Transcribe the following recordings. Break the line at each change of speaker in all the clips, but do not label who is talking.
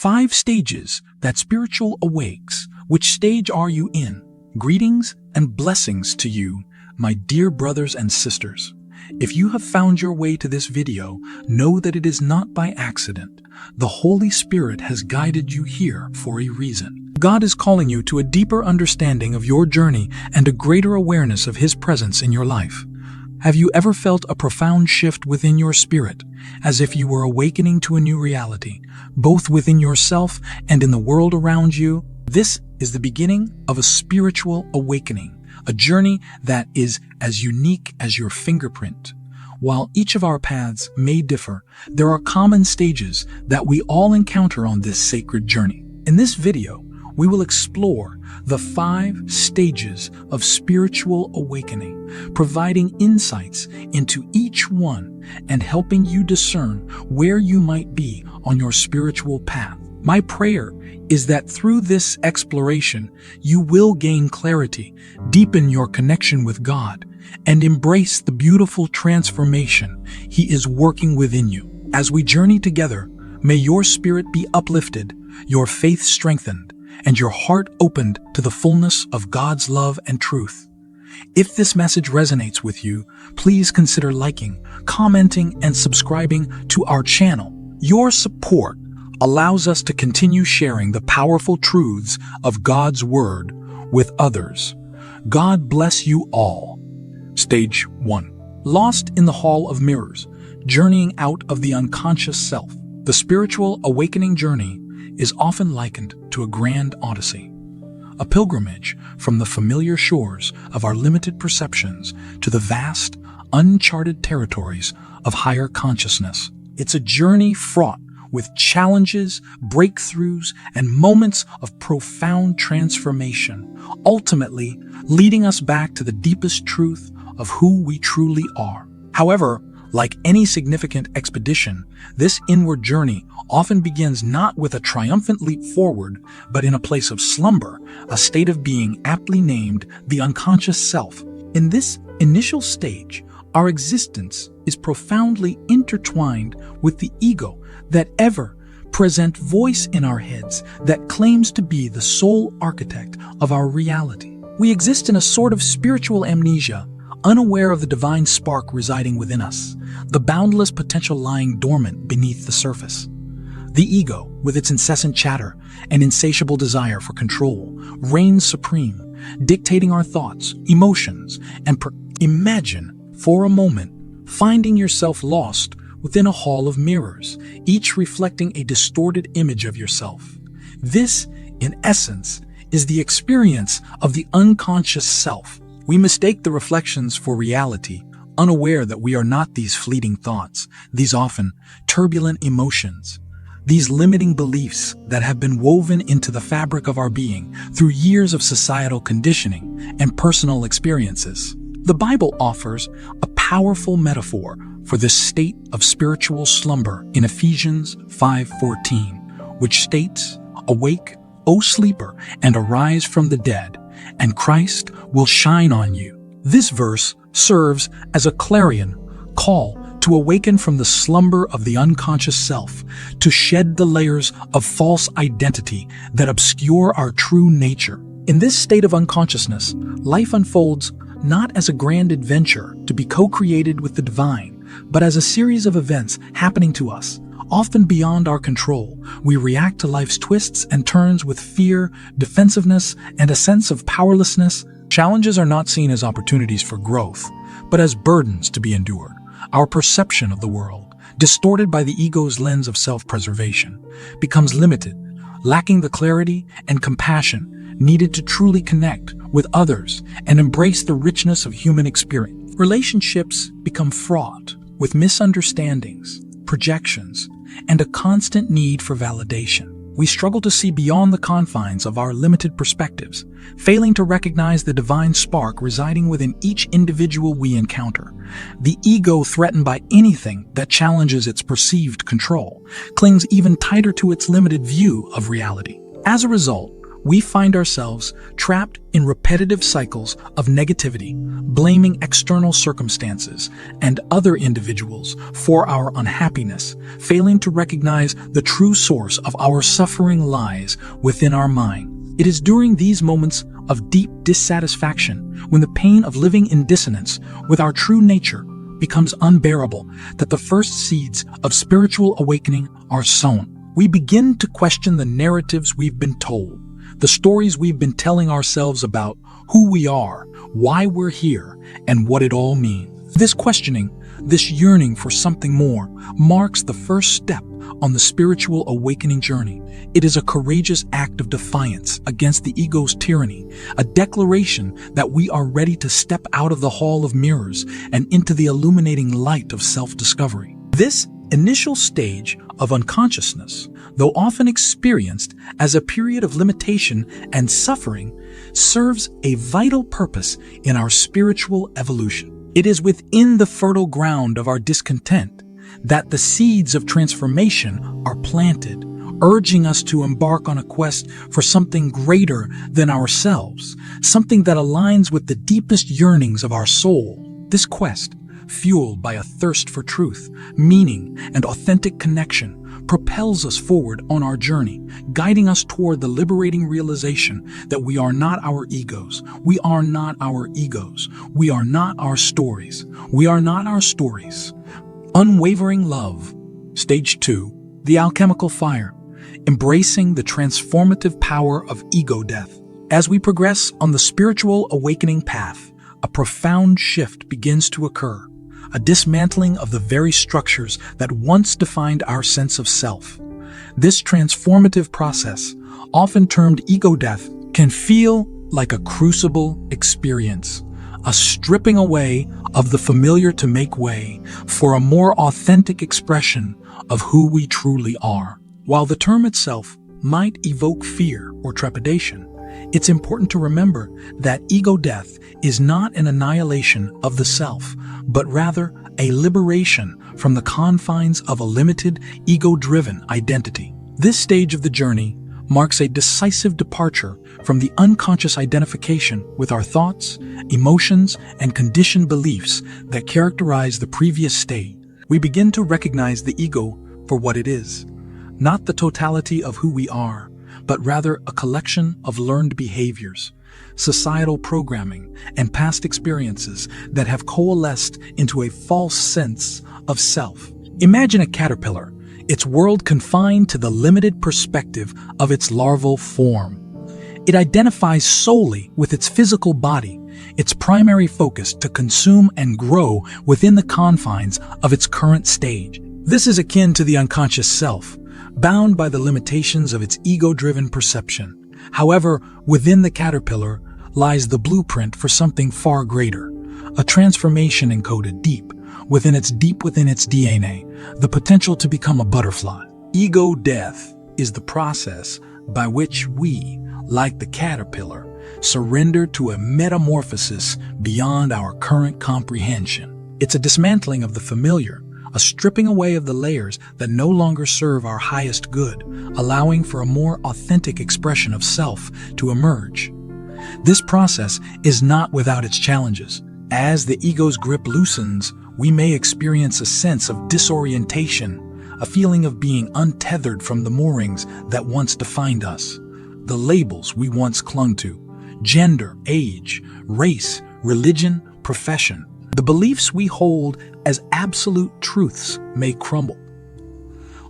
5 stages that spiritual awakes. Which stage are you in? Greetings and blessings to you, my dear brothers and sisters. If you have found your way to this video, know that it is not by accident. The Holy Spirit has guided you here for a reason. God is calling you to a deeper understanding of your journey and a greater awareness of His presence in your life. Have you ever felt a profound shift within your spirit, as if you were awakening to a new reality, both within yourself and in the world around you? This is the beginning of a spiritual awakening, a journey that is as unique as your fingerprint. While each of our paths may differ, there are common stages that we all encounter on this sacred journey. In this video, we will explore the 5 stages of spiritual awakening, providing insights into each one and helping you discern where you might be on your spiritual path. My prayer is that through this exploration, you will gain clarity, deepen your connection with God, and embrace the beautiful transformation He is working within you. As we journey together, may your spirit be uplifted, your faith strengthened, and your heart opened to the fullness of God's love and truth. If this message resonates with you, please consider liking, commenting, and subscribing to our channel. Your support allows us to continue sharing the powerful truths of God's Word with others. God bless you all. Stage 1. Lost in the Hall of Mirrors, journeying out of the unconscious self. The spiritual awakening journey is often likened to a grand odyssey, a pilgrimage from the familiar shores of our limited perceptions to the vast, uncharted territories of higher consciousness. It's a journey fraught with challenges, breakthroughs, and moments of profound transformation, ultimately leading us back to the deepest truth of who we truly are. However, like any significant expedition, this inward journey often begins not with a triumphant leap forward, but in a place of slumber, a state of being aptly named the unconscious self. In this initial stage, our existence is profoundly intertwined with the ego, that ever-present voice in our heads that claims to be the sole architect of our reality. We exist in a sort of spiritual amnesia, unaware of the divine spark residing within us, the boundless potential lying dormant beneath the surface. The ego, with its incessant chatter and insatiable desire for control, reigns supreme, dictating our thoughts, emotions, and imagine, for a moment, finding yourself lost within a hall of mirrors, each reflecting a distorted image of yourself. This, in essence, is the experience of the unconscious self. We mistake the reflections for reality, unaware that we are not these fleeting thoughts, these often turbulent emotions, these limiting beliefs that have been woven into the fabric of our being through years of societal conditioning and personal experiences. The Bible offers a powerful metaphor for this state of spiritual slumber in Ephesians 5:14, which states, "Awake, O sleeper, and arise from the dead, and Christ will shine on you." This verse serves as a clarion call to awaken from the slumber of the unconscious self, to shed the layers of false identity that obscure our true nature. In this state of unconsciousness, life unfolds not as a grand adventure to be co-created with the divine, but as a series of events happening to us, often beyond our control. We react to life's twists and turns with fear, defensiveness, and a sense of powerlessness. Challenges are not seen as opportunities for growth, but as burdens to be endured. Our perception of the world, distorted by the ego's lens of self-preservation, becomes limited, lacking the clarity and compassion needed to truly connect with others and embrace the richness of human experience. Relationships become fraught with misunderstandings, projections, and a constant need for validation. We struggle to see beyond the confines of our limited perspectives, failing to recognize the divine spark residing within each individual we encounter. The ego, threatened by anything that challenges its perceived control, clings even tighter to its limited view of reality. As a result, we find ourselves trapped in repetitive cycles of negativity, blaming external circumstances and other individuals for our unhappiness, failing to recognize the true source of our suffering lies within our mind. It is during these moments of deep dissatisfaction, when the pain of living in dissonance with our true nature becomes unbearable, that the first seeds of spiritual awakening are sown. We begin to question the narratives we've been told, the stories we've been telling ourselves about who we are, why we're here, and what it all means. This questioning, this yearning for something more, marks the first step on the spiritual awakening journey. It is a courageous act of defiance against the ego's tyranny, a declaration that we are ready to step out of the hall of mirrors and into the illuminating light of self-discovery. This initial stage of unconsciousness, though often experienced as a period of limitation and suffering, serves a vital purpose in our spiritual evolution. It is within the fertile ground of our discontent that the seeds of transformation are planted, urging us to embark on a quest for something greater than ourselves, something that aligns with the deepest yearnings of our soul. This quest, fueled by a thirst for truth, meaning, and authentic connection, propels us forward on our journey, guiding us toward the liberating realization that we are not our egos. We are not our egos. We are not our stories. We are not our stories. Unwavering love. Stage 2. The alchemical fire. Embracing the transformative power of ego death. As we progress on the spiritual awakening path, a profound shift begins to occur. A dismantling of the very structures that once defined our sense of self. This transformative process, often termed ego death, can feel like a crucible experience, a stripping away of the familiar to make way for a more authentic expression of who we truly are. While the term itself might evoke fear or trepidation, it's important to remember that ego death is not an annihilation of the self, but rather a liberation from the confines of a limited, ego-driven identity. This stage of the journey marks a decisive departure from the unconscious identification with our thoughts, emotions, and conditioned beliefs that characterize the previous stage. We begin to recognize the ego for what it is, not the totality of who we are, but rather a collection of learned behaviors, societal programming, and past experiences that have coalesced into a false sense of self. Imagine a caterpillar, its world confined to the limited perspective of its larval form. It identifies solely with its physical body, its primary focus to consume and grow within the confines of its current stage. This is akin to the unconscious self, bound by the limitations of its ego-driven perception. However, within the caterpillar lies the blueprint for something far greater, a transformation encoded deep within its DNA, the potential to become a butterfly. Ego death is the process by which we, like the caterpillar, surrender to a metamorphosis beyond our current comprehension. It's a dismantling of the familiar, a stripping away of the layers that no longer serve our highest good, allowing for a more authentic expression of self to emerge. This process is not without its challenges. As the ego's grip loosens, we may experience a sense of disorientation, a feeling of being untethered from the moorings that once defined us. The labels we once clung to, gender, age, race, religion, profession, the beliefs we hold as absolute truths may crumble,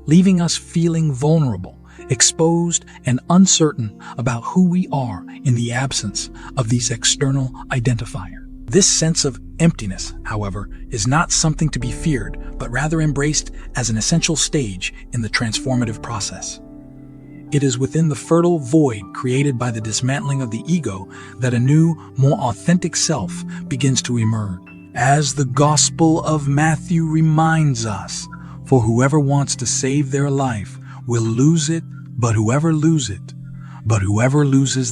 leaving us feeling vulnerable, exposed, and uncertain about who we are in the absence of these external identifiers. This sense of emptiness, however, is not something to be feared, but rather embraced as an essential stage in the transformative process. It is within the fertile void created by the dismantling of the ego that a new, more authentic self begins to emerge. As the Gospel of Matthew reminds us, for whoever wants to save their life will lose it, but whoever loses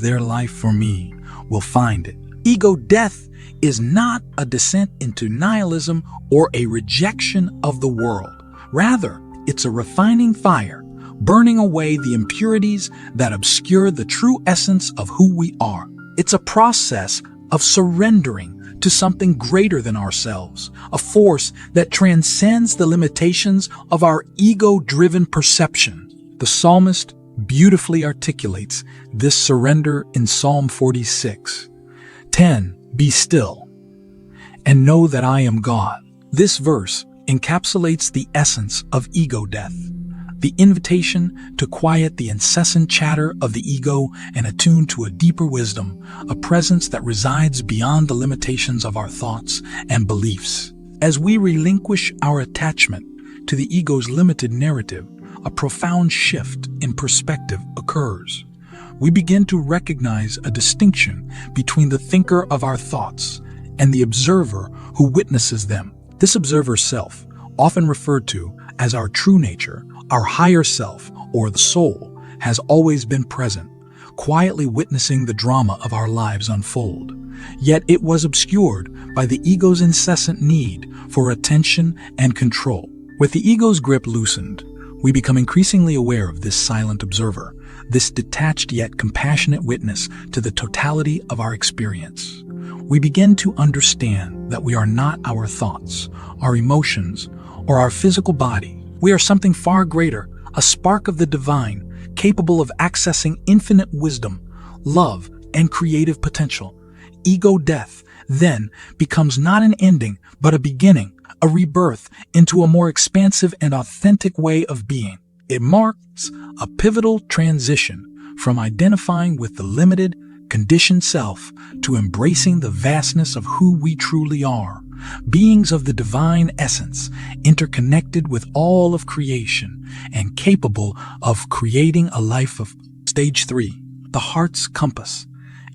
their life for me will find it. Ego death is not a descent into nihilism or a rejection of the world. Rather, it's a refining fire, burning away the impurities that obscure the true essence of who we are. It's a process of surrendering to something greater than ourselves, a force that transcends the limitations of our ego-driven perception. The psalmist beautifully articulates this surrender in Psalm 46:10. Be still and know that I am God. This verse encapsulates the essence of ego death, the invitation to quiet the incessant chatter of the ego and attune to a deeper wisdom, a presence that resides beyond the limitations of our thoughts and beliefs. As we relinquish our attachment to the ego's limited narrative, a profound shift in perspective occurs. We begin to recognize a distinction between the thinker of our thoughts and the observer who witnesses them. This observer self, often referred to as our true nature, our higher self, or the soul, has always been present, quietly witnessing the drama of our lives unfold. Yet it was obscured by the ego's incessant need for attention and control. With the ego's grip loosened, we become increasingly aware of this silent observer, this detached yet compassionate witness to the totality of our experience. We begin to understand that we are not our thoughts, our emotions, or our physical body. We are something far greater, a spark of the divine, capable of accessing infinite wisdom, love, and creative potential. Ego death, then, becomes not an ending, but a beginning, a rebirth into a more expansive and authentic way of being. It marks a pivotal transition from identifying with the limited, conditioned self to embracing the vastness of who we truly are, beings of the divine essence, interconnected with all of creation and capable of creating a life of. Stage 3, the heart's compass,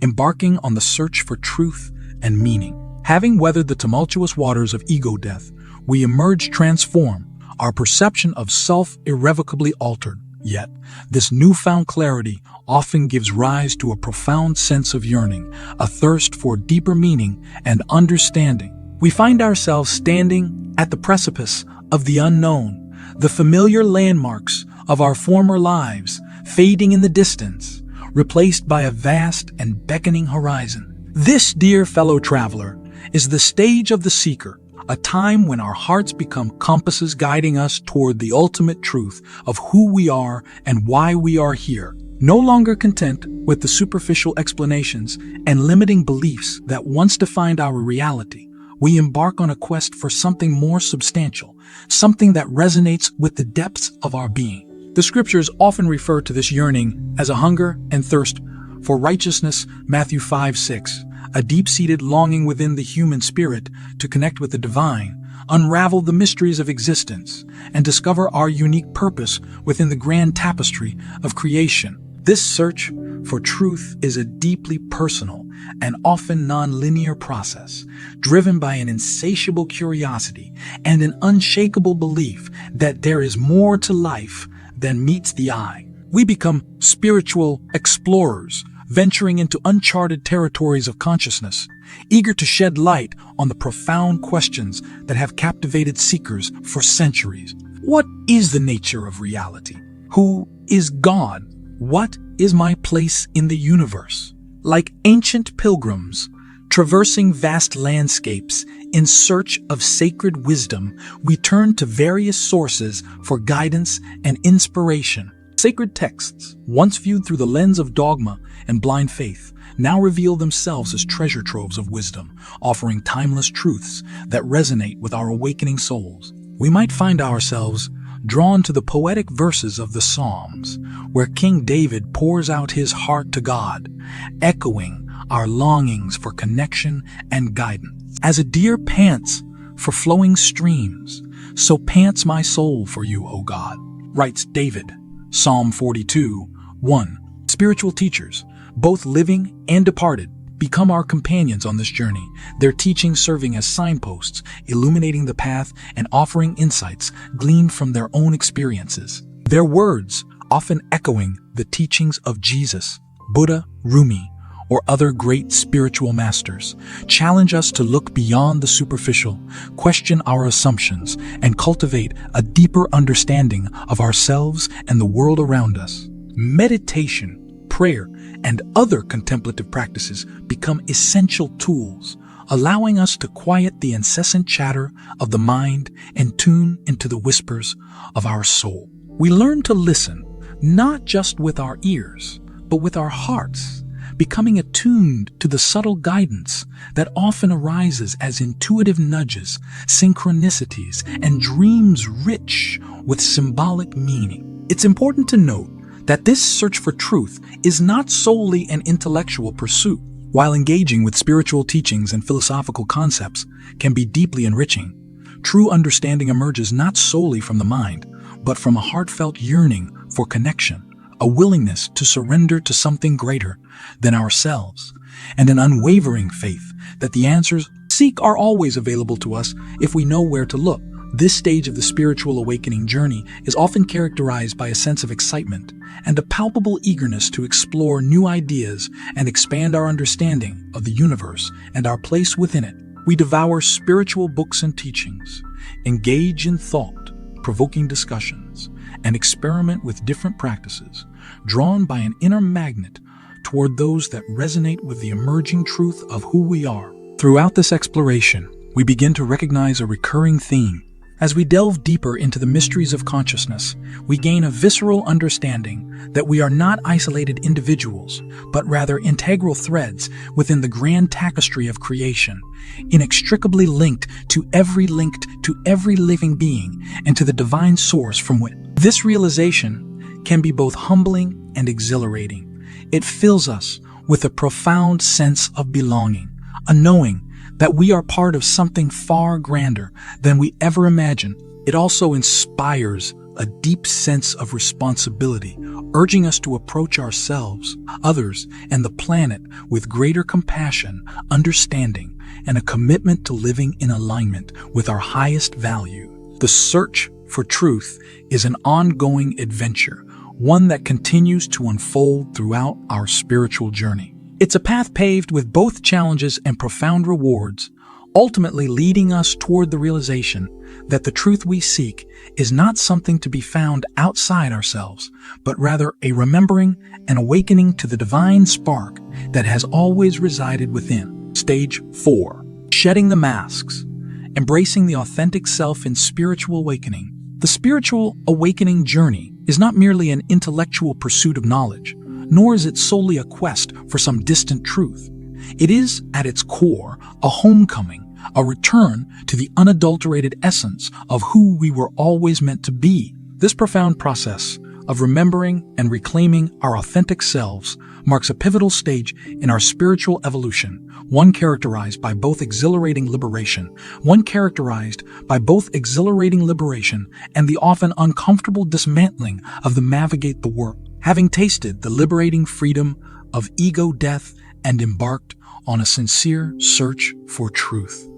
embarking on the search for truth and meaning. Having weathered the tumultuous waters of ego death, we emerge transformed, our perception of self irrevocably altered. Yet, this newfound clarity often gives rise to a profound sense of yearning, a thirst for deeper meaning and understanding. We find ourselves standing at the precipice of the unknown, the familiar landmarks of our former lives fading in the distance, replaced by a vast and beckoning horizon. This, dear fellow traveler, is the stage of the seeker, a time when our hearts become compasses guiding us toward the ultimate truth of who we are and why we are here. No longer content with the superficial explanations and limiting beliefs that once defined our reality, we embark on a quest for something more substantial, something that resonates with the depths of our being. The scriptures often refer to this yearning as a hunger and thirst for righteousness, Matthew 5:6, a deep-seated longing within the human spirit to connect with the divine, unravel the mysteries of existence, and discover our unique purpose within the grand tapestry of creation. This search for truth is a deeply personal and often non-linear process, driven by an insatiable curiosity and an unshakable belief that there is more to life than meets the eye. We become spiritual explorers, venturing into uncharted territories of consciousness, eager to shed light on the profound questions that have captivated seekers for centuries. What is the nature of reality? Who is God? What is my place in the universe? Like ancient pilgrims, traversing vast landscapes in search of sacred wisdom, we turn to various sources for guidance and inspiration. Sacred texts, once viewed through the lens of dogma and blind faith, now reveal themselves as treasure troves of wisdom, offering timeless truths that resonate with our awakening souls. We might find ourselves drawn to the poetic verses of the Psalms, where King David pours out his heart to God, echoing our longings for connection and guidance. As a deer pants for flowing streams, so pants my soul for you, O God, writes David. Psalm 42:1. Spiritual teachers, both living and departed, become our companions on this journey, their teachings serving as signposts, illuminating the path and offering insights gleaned from their own experiences. Their words often echoing the teachings of Jesus, Buddha, Rumi, or other great spiritual masters challenge us to look beyond the superficial, question our assumptions, and cultivate a deeper understanding of ourselves and the world around us. Meditation, prayer, and other contemplative practices become essential tools, allowing us to quiet the incessant chatter of the mind and tune into the whispers of our soul. We learn to listen, not just with our ears, but with our hearts, becoming attuned to the subtle guidance that often arises as intuitive nudges, synchronicities, and dreams rich with symbolic meaning. It's important to note that this search for truth is not solely an intellectual pursuit. While engaging with spiritual teachings and philosophical concepts can be deeply enriching, true understanding emerges not solely from the mind, but from a heartfelt yearning for connection, a willingness to surrender to something greater than ourselves, and an unwavering faith that the answers we seek are always available to us if we know where to look. This stage of the spiritual awakening journey is often characterized by a sense of excitement and a palpable eagerness to explore new ideas and expand our understanding of the universe and our place within it. We devour spiritual books and teachings, engage in thought-provoking discussions, and experiment with different practices, drawn by an inner magnet toward those that resonate with the emerging truth of who we are. Throughout this exploration, we begin to recognize a recurring theme. As we delve deeper into the mysteries of consciousness, we gain a visceral understanding that we are not isolated individuals, but rather integral threads within the grand tapestry of creation, inextricably linked to every living being and to the divine source from which. This realization can be both humbling and exhilarating. It fills us with a profound sense of belonging, a knowing that we are part of something far grander than we ever imagined. It also inspires a deep sense of responsibility, urging us to approach ourselves, others, and the planet with greater compassion, understanding, and a commitment to living in alignment with our highest value. The search for truth is an ongoing adventure, one that continues to unfold throughout our spiritual journey. It's a path paved with both challenges and profound rewards, ultimately leading us toward the realization that the truth we seek is not something to be found outside ourselves, but rather a remembering and awakening to the divine spark that has always resided within. Stage 4. Shedding the masks. Embracing the authentic self in spiritual awakening. The spiritual awakening journey is not merely an intellectual pursuit of knowledge, nor is it solely a quest for some distant truth. It is, at its core, a homecoming, a return to the unadulterated essence of who we were always meant to be. This profound process of remembering and reclaiming our authentic selves marks a pivotal stage in our spiritual evolution, one characterized by both exhilarating liberation and the often uncomfortable dismantling of the navigate the world. Having tasted the liberating freedom of ego death and embarked on a sincere search for truth,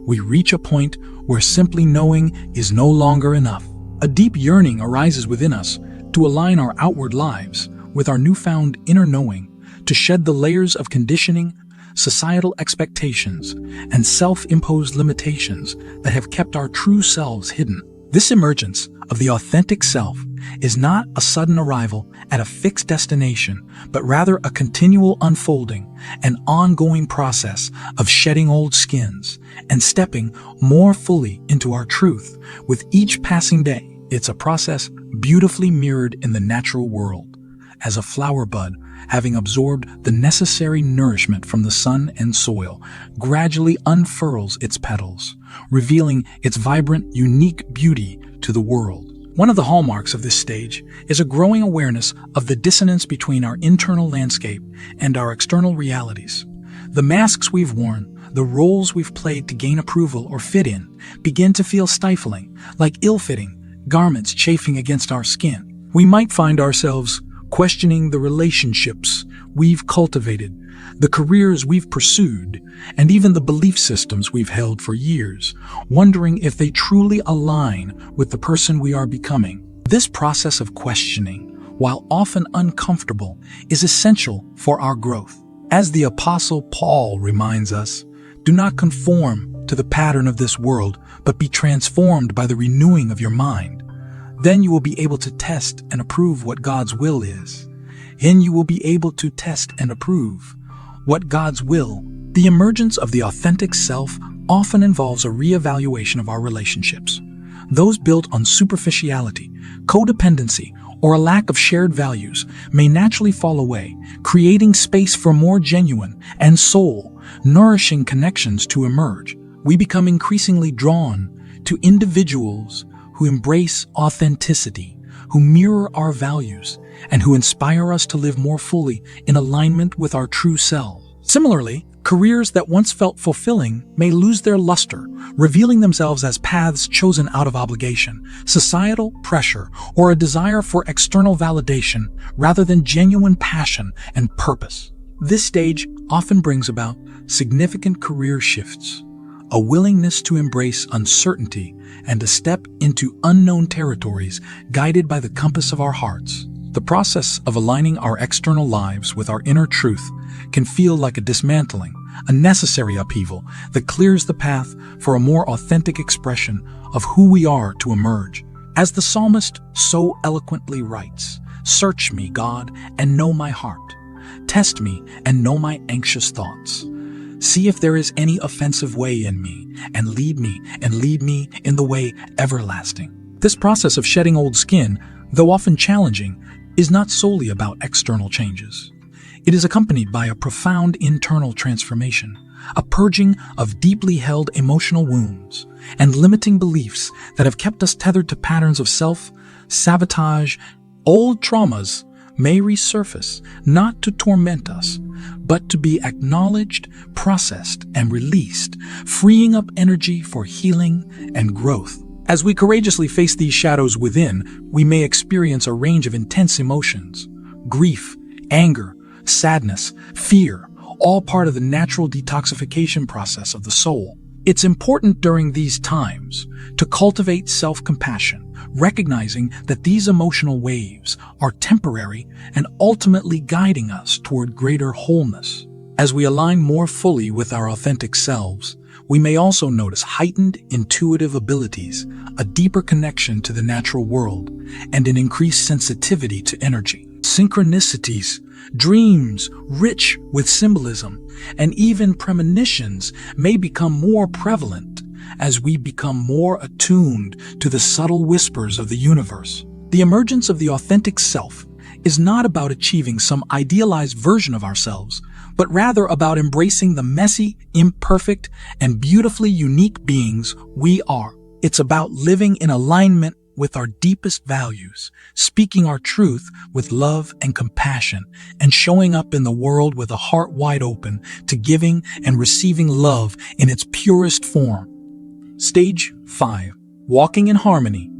we reach a point where simply knowing is no longer enough. A deep yearning arises within us to align our outward lives with our newfound inner knowing, to shed the layers of conditioning, societal expectations, and self-imposed limitations that have kept our true selves hidden. This emergence of the authentic self is not a sudden arrival at a fixed destination, but rather a continual unfolding, an ongoing process of shedding old skins and stepping more fully into our truth with each passing day. It's a process beautifully mirrored in the natural world, as a flower bud, having absorbed the necessary nourishment from the sun and soil, gradually unfurls its petals, revealing its vibrant, unique beauty to the world. One of the hallmarks of this stage is a growing awareness of the dissonance between our internal landscape and our external realities. The masks we've worn, the roles we've played to gain approval or fit in, begin to feel stifling, like ill-fitting garments chafing against our skin. We might find ourselves questioning the relationships we've cultivated, the careers we've pursued, and even the belief systems we've held for years, wondering if they truly align with the person we are becoming. This process of questioning, while often uncomfortable, is essential for our growth. As the Apostle Paul reminds us, do not conform to the pattern of this world, but be transformed by the renewing of your mind. Then you will be able to test and approve what God's will is. Then you will be able to test and approve what God's will. The emergence of the authentic self often involves a reevaluation of our relationships. Those built on superficiality, codependency, or a lack of shared values may naturally fall away, creating space for more genuine and soul-nourishing connections to emerge. We become increasingly drawn to individuals who embrace authenticity, who mirror our values, and who inspire us to live more fully in alignment with our true self. Similarly, careers that once felt fulfilling may lose their luster, revealing themselves as paths chosen out of obligation, societal pressure, or a desire for external validation rather than genuine passion and purpose. This stage often brings about significant career shifts, a willingness to embrace uncertainty and to step into unknown territories guided by the compass of our hearts. The process of aligning our external lives with our inner truth can feel like a dismantling, a necessary upheaval that clears the path for a more authentic expression of who we are to emerge. As the psalmist so eloquently writes, "Search me, God, and know my heart. Test me and know my anxious thoughts. See if there is any offensive way in me, and lead me in the way everlasting." This process of shedding old skin, though often challenging, is not solely about external changes. It is accompanied by a profound internal transformation, a purging of deeply held emotional wounds and limiting beliefs that have kept us tethered to patterns of self-sabotage. Old traumas may resurface, not to torment us, but to be acknowledged, processed, and released, freeing up energy for healing and growth. As we courageously face these shadows within, we may experience a range of intense emotions: grief, anger, sadness, fear, all part of the natural detoxification process of the soul. It's important during these times to cultivate self-compassion, recognizing that these emotional waves are temporary and ultimately guiding us toward greater wholeness. As we align more fully with our authentic selves, we may also notice heightened intuitive abilities, a deeper connection to the natural world, and an increased sensitivity to energy. Synchronicities, dreams rich with symbolism, and even premonitions may become more prevalent as we become more attuned to the subtle whispers of the universe. The emergence of the authentic self is not about achieving some idealized version of ourselves, but rather about embracing the messy, imperfect, and beautifully unique beings we are. It's about living in alignment with our deepest values, speaking our truth with love and compassion, and showing up in the world with a heart wide open to giving and receiving love in its purest form. Stage 5. Walking in harmony.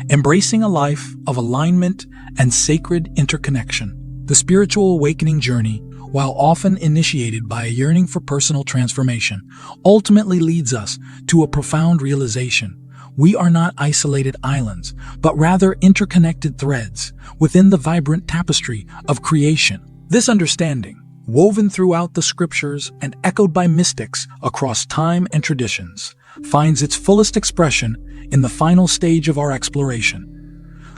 Embracing a life of alignment and sacred interconnection. The spiritual awakening journey, while often initiated by a yearning for personal transformation, ultimately leads us to a profound realization. We are not isolated islands, but rather interconnected threads within the vibrant tapestry of creation. This understanding, woven throughout the scriptures and echoed by mystics across time and traditions, finds its fullest expression in the final stage of our exploration,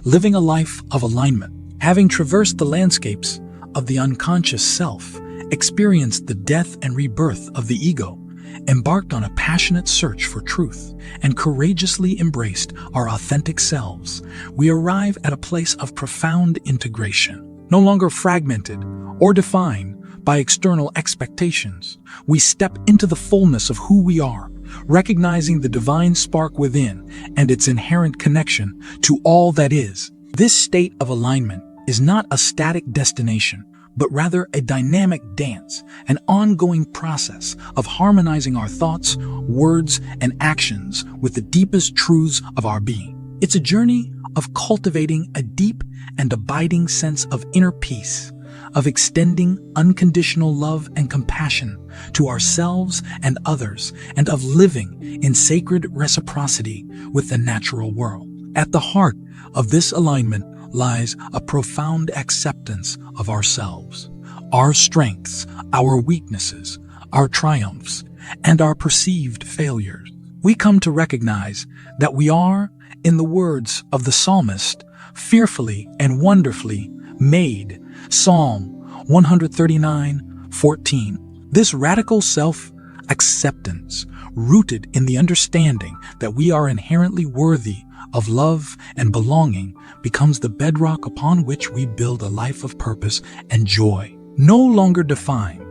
living a life of alignment. Having traversed the landscapes of the unconscious self, experienced the death and rebirth of the ego, embarked on a passionate search for truth, and courageously embraced our authentic selves, we arrive at a place of profound integration. No longer fragmented or defined by external expectations, we step into the fullness of who we are, recognizing the divine spark within and its inherent connection to all that is. This state of alignment is not a static destination, but rather a dynamic dance, an ongoing process of harmonizing our thoughts, words, and actions with the deepest truths of our being. It's a journey of cultivating a deep and abiding sense of inner peace, of extending unconditional love and compassion to ourselves and others, and of living in sacred reciprocity with the natural world. At the heart of this alignment lies a profound acceptance of ourselves, our strengths, our weaknesses, our triumphs, and our perceived failures. We come to recognize that we are, in the words of the psalmist, fearfully and wonderfully made. Psalm 139:14. This radical self-acceptance, rooted in the understanding that we are inherently worthy of love and belonging, becomes the bedrock upon which we build a life of purpose and joy. No longer defined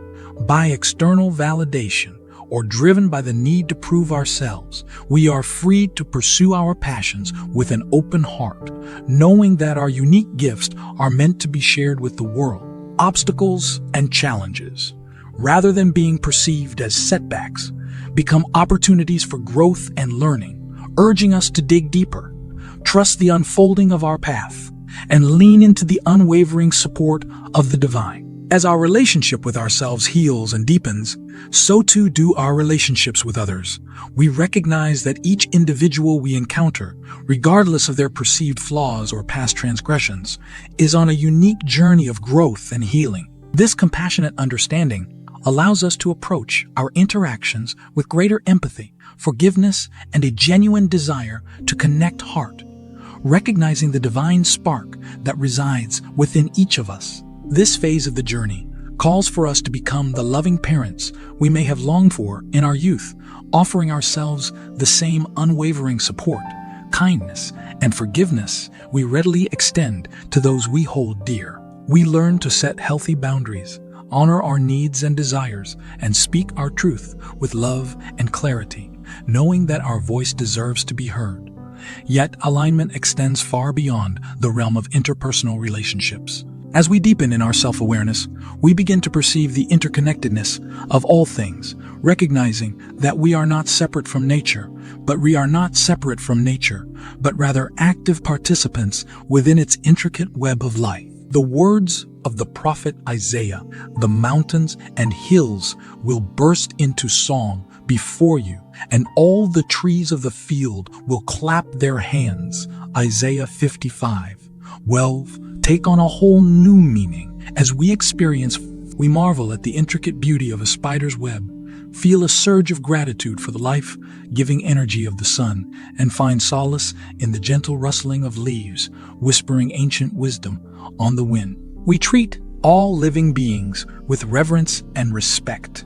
by external validation or driven by the need to prove ourselves, we are free to pursue our passions with an open heart, knowing that our unique gifts are meant to be shared with the world. Obstacles and challenges, rather than being perceived as setbacks, become opportunities for growth and learning, urging us to dig deeper, trust the unfolding of our path, and lean into the unwavering support of the divine. As our relationship with ourselves heals and deepens, so too do our relationships with others. We recognize that each individual we encounter, regardless of their perceived flaws or past transgressions, is on a unique journey of growth and healing. This compassionate understanding allows us to approach our interactions with greater empathy, forgiveness, and a genuine desire to connect heart, recognizing the divine spark that resides within each of us. This phase of the journey calls for us to become the loving parents we may have longed for in our youth, offering ourselves the same unwavering support, kindness, and forgiveness we readily extend to those we hold dear. We learn to set healthy boundaries, honor our needs and desires, and speak our truth with love and clarity, knowing that our voice deserves to be heard. Yet alignment extends far beyond the realm of interpersonal relationships. As we deepen in our self-awareness, we begin to perceive the interconnectedness of all things, recognizing that we are not separate from nature, but rather active participants within its intricate web of life. The words of the prophet Isaiah, "The mountains and hills will burst into song before you, and all the trees of the field will clap their hands." Isaiah 55:12 take on a whole new meaning. As we marvel at the intricate beauty of a spider's web, feel a surge of gratitude for the life-giving energy of the sun, and find solace in the gentle rustling of leaves, whispering ancient wisdom on the wind. We treat all living beings with reverence and respect,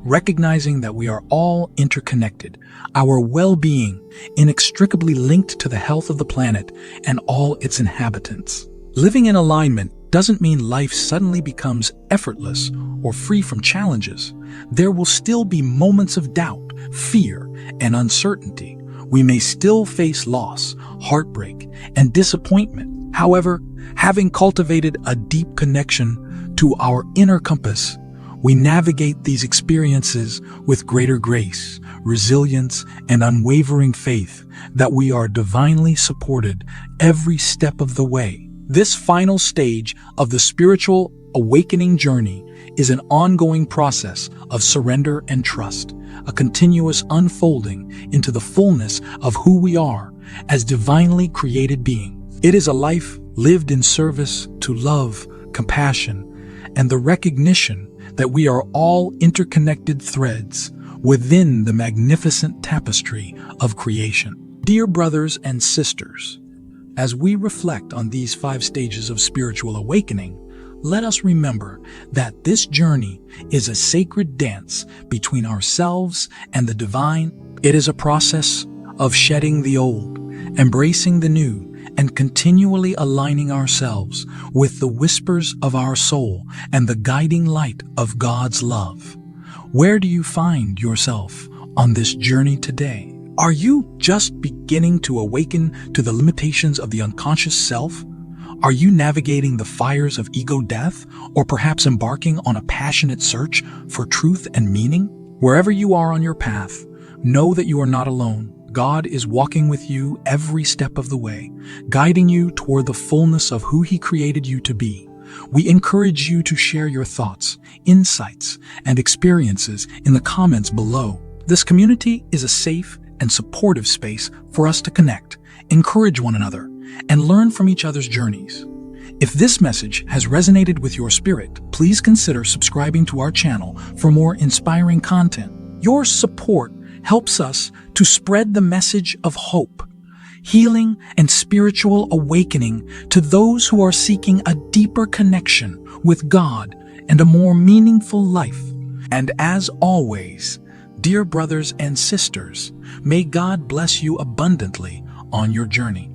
recognizing that we are all interconnected, our well-being inextricably linked to the health of the planet and all its inhabitants. Living in alignment doesn't mean life suddenly becomes effortless or free from challenges. There will still be moments of doubt, fear, and uncertainty. We may still face loss, heartbreak, and disappointment. However, having cultivated a deep connection to our inner compass, we navigate these experiences with greater grace, resilience, and unwavering faith that we are divinely supported every step of the way. This final stage of the spiritual awakening journey is an ongoing process of surrender and trust, a continuous unfolding into the fullness of who we are as divinely created beings. It is a life lived in service to love, compassion, and the recognition that we are all interconnected threads within the magnificent tapestry of creation. Dear brothers and sisters, as we reflect on these 5 stages of spiritual awakening, let us remember that this journey is a sacred dance between ourselves and the divine. It is a process of shedding the old, embracing the new, and continually aligning ourselves with the whispers of our soul and the guiding light of God's love. Where do you find yourself on this journey today? Are you just beginning to awaken to the limitations of the unconscious self? Are you navigating the fires of ego death, or perhaps embarking on a passionate search for truth and meaning? Wherever you are on your path, know that you are not alone. God is walking with you every step of the way, guiding you toward the fullness of who He created you to be. We encourage you to share your thoughts, insights, and experiences in the comments below. This community is a safe and supportive space for us to connect, encourage one another, and learn from each other's journeys. If this message has resonated with your spirit, please consider subscribing to our channel for more inspiring content. Your support helps us to spread the message of hope, healing, and spiritual awakening to those who are seeking a deeper connection with God and a more meaningful life. And as always, dear brothers and sisters, may God bless you abundantly on your journey.